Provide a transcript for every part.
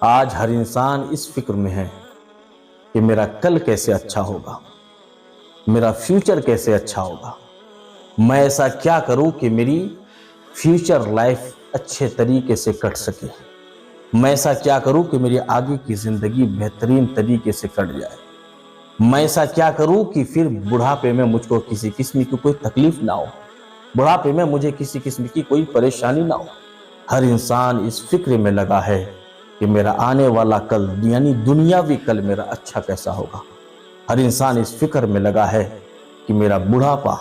آج ہر انسان اس فکر میں ہے کہ میرا کل کیسے اچھا ہوگا، میرا فیوچر کیسے اچھا ہوگا، میں ایسا کیا کروں کہ میری فیوچر لائف اچھے طریقے سے کٹ سکے، میں ایسا کیا کروں کہ میری آگے کی زندگی بہترین طریقے سے کٹ جائے، میں ایسا کیا کروں کہ پھر بڑھاپے میں مجھ کو کسی قسم کی کوئی تکلیف نہ ہو، بڑھاپے میں مجھے کسی قسم کی کوئی پریشانی نہ ہو۔ ہر انسان اس فکر میں لگا ہے کہ میرا آنے والا کل یعنی دنیاوی کل میرا اچھا کیسا ہوگا۔ ہر انسان اس فکر میں لگا ہے کہ میرا بڑھاپا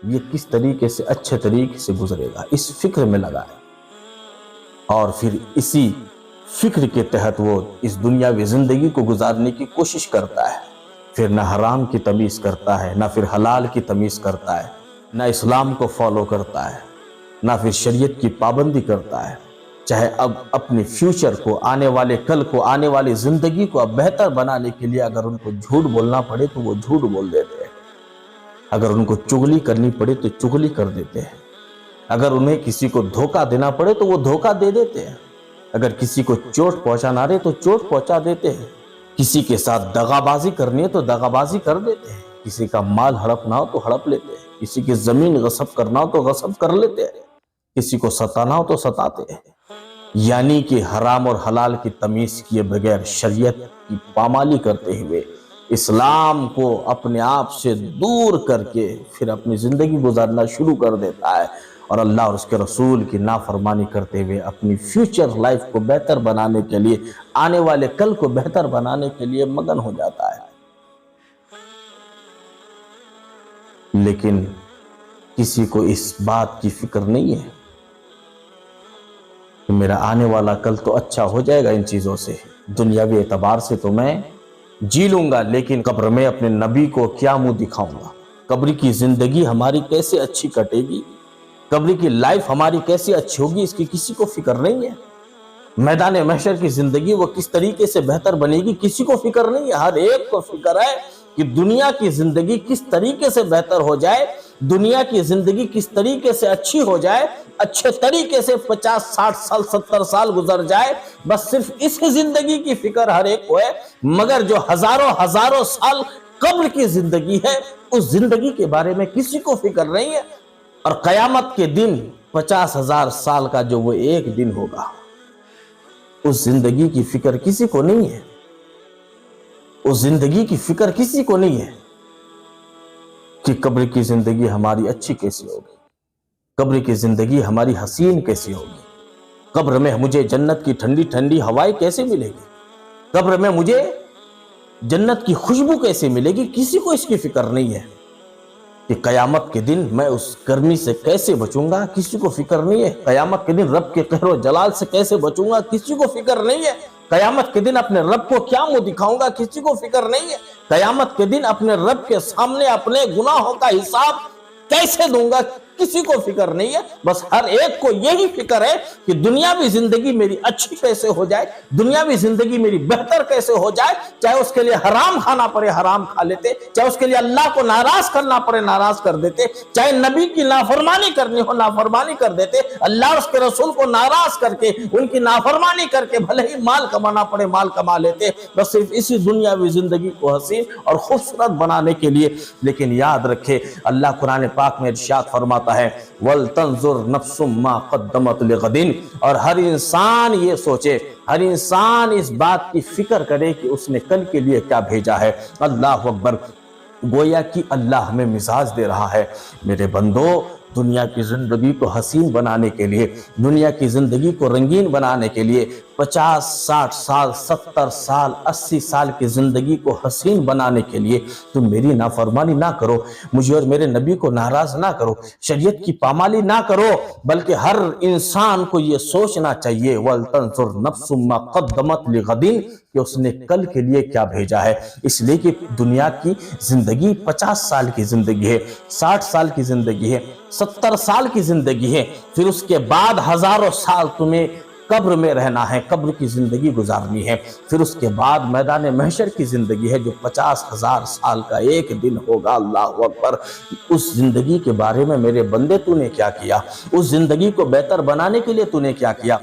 یہ کس طریقے سے اچھے طریقے سے گزرے گا، اس فکر میں لگا ہے، اور پھر اسی فکر کے تحت وہ اس دنیاوی زندگی کو گزارنے کی کوشش کرتا ہے۔ پھر نہ حرام کی تمیز کرتا ہے، نہ پھر حلال کی تمیز کرتا ہے، نہ اسلام کو فالو کرتا ہے، نہ پھر شریعت کی پابندی کرتا ہے۔ چاہے اب اپنے فیوچر کو، آنے والے کل کو، آنے والی زندگی کو اب بہتر بنانے کے لیے اگر ان کو جھوٹ بولنا پڑے تو وہ جھوٹ بول دیتے ہیں، اگر ان کو چغلی کرنی پڑے تو چغلی کر دیتے ہیں، اگر انہیں کسی کو دھوکہ دینا پڑے تو وہ دھوکہ دے دیتے ہیں، اگر کسی کو چوٹ پہنچانا رہے تو چوٹ پہنچا دیتے ہیں، کسی کے ساتھ دغا بازی کرنی ہے تو دغا بازی کر دیتے ہیں، کسی کا مال ہڑپنا ہو تو ہڑپ لیتے ہیں، کسی کی زمین غصب کرنا ہو تو غصب کر لیتے ہیں، کسی کو ستانا ہو تو ستاتے ہیں۔ یعنی کہ حرام اور حلال کی تمیز کیے بغیر شریعت کی پامالی کرتے ہوئے اسلام کو اپنے آپ سے دور کر کے پھر اپنی زندگی گزارنا شروع کر دیتا ہے، اور اللہ اور اس کے رسول کی نافرمانی کرتے ہوئے اپنی فیوچر لائف کو بہتر بنانے کے لیے، آنے والے کل کو بہتر بنانے کے لیے مگن ہو جاتا ہے۔ لیکن کسی کو اس بات کی فکر نہیں ہے کہ میرا آنے والا کل تو اچھا ہو جائے گا، ان چیزوں سے دنیاوی اعتبار سے تو میں جی لوں گا، لیکن قبر میں اپنے نبی کو کیا منہ دکھاؤں گا، قبر کی زندگی ہماری کیسے اچھی کٹے گی، قبر کی لائف ہماری کیسے اچھی ہوگی، اس کی کسی کو فکر نہیں ہے۔ میدان محشر کی زندگی وہ کس طریقے سے بہتر بنے گی، کسی کو فکر نہیں ہے۔ ہر ایک کو فکر ہے کہ دنیا کی زندگی کس طریقے سے بہتر ہو جائے، دنیا کی زندگی کس طریقے سے اچھی ہو جائے، اچھے طریقے سے 50 60 سال 70 سال گزر جائے، بس صرف اس زندگی کی فکر ہر ایک کو ہے۔ مگر جو ہزاروں سال قبر کی زندگی ہے، اس زندگی کے بارے میں کسی کو فکر نہیں ہے۔ اور قیامت کے دن 50,000 سال کا جو وہ ایک دن ہوگا، اس زندگی کی فکر کسی کو نہیں ہے، اس زندگی کی فکر کسی کو نہیں ہے کہ قبر کی زندگی ہماری اچھی کیسی ہوگی، قبر کی زندگی ہماری حسین کیسی ہوگی، قبر میں مجھے جنت کی ٹھنڈی ٹھنڈی ہوائیں کیسے ملے گی، قبر میں مجھے جنت کی خوشبو کیسے ملے گی، کسی کو اس کی فکر نہیں ہے۔ کہ قیامت کے دن میں اس گرمی سے کیسے بچوں گا، کسی کو فکر نہیں ہے۔ قیامت کے دن رب کے قہر و جلال سے کیسے بچوں گا، کسی کو فکر نہیں ہے۔ قیامت کے دن اپنے رب کو کیا منہ دکھاؤں گا، کسی کو فکر نہیں ہے۔ قیامت کے دن اپنے رب کے سامنے اپنے گناہوں کا حساب کیسے دوں گا، کسی کو فکر نہیں ہے۔ بس ہر ایک کو یہی فکر ہے کہ دنیاوی زندگی میری اچھی کیسے ہو جائے، دنیاوی زندگی میری بہتر کیسے ہو جائے، چاہے اس کے لیے حرام کھانا پڑے حرام کھا لیتے، چاہے اس کے لیے اللہ کو ناراض کرنا پڑے ناراض کر دیتے، چاہے نبی کی نافرمانی کرنی ہو نافرمانی کر دیتے، اللہ اور اس کے رسول کو ناراض کر کے ان کی نافرمانی کر کے بھلے ہی مال کمانا پڑے مال کما لیتے، بس صرف اسی دنیاوی زندگی کو حسین اور خوبصورت بنانے کے لیے۔ لیکن یاد رکھے اللہ قرآن پاک میں ارشاد فرماتا ہے وَلْتَنْظُرْ نَفْسٌ مَا قَدَّمَتْ لِغَدٍ، اور ہر انسان یہ سوچے، ہر انسان اس بات کی فکر کرے کہ اس نے کل کے لیے کیا بھیجا ہے۔ اللہ اکبر، گویا کہ اللہ ہمیں مزاج دے رہا ہے، میرے بندو دنیا کی زندگی کو حسین بنانے کے لیے، دنیا کی زندگی کو رنگین بنانے کے لیے 50 60 سال 70 سال 80 سال کی زندگی کو حسین بنانے کے لیے تم میری نافرمانی نہ کرو، مجھے اور میرے نبی کو ناراض نہ کرو، شریعت کی پامالی نہ کرو، بلکہ ہر انسان کو یہ سوچنا چاہیے وَلْتَنْظُرْ نَفْسٌ مَا قَدَّمَتْ لِغَدٍ، کہ اس نے کل کے لیے کیا بھیجا ہے۔ اس لیے کہ دنیا کی زندگی 50 سال کی زندگی ہے، 60 سال کی زندگی ہے، 70 سال کی زندگی ہے، پھر اس کے بعد ہزاروں سال تمہیں قبر میں رہنا ہے، قبر کی زندگی گزارنی ہے، پھر اس کے بعد میدان محشر کی زندگی ہے جو 50,000 سال کا ایک دن ہوگا۔ اللہ اکبر، اس زندگی کے بارے میں میرے بندے تو نے کیا کیا، اس زندگی کو بہتر بنانے کے لیے تو نے کیا کیا۔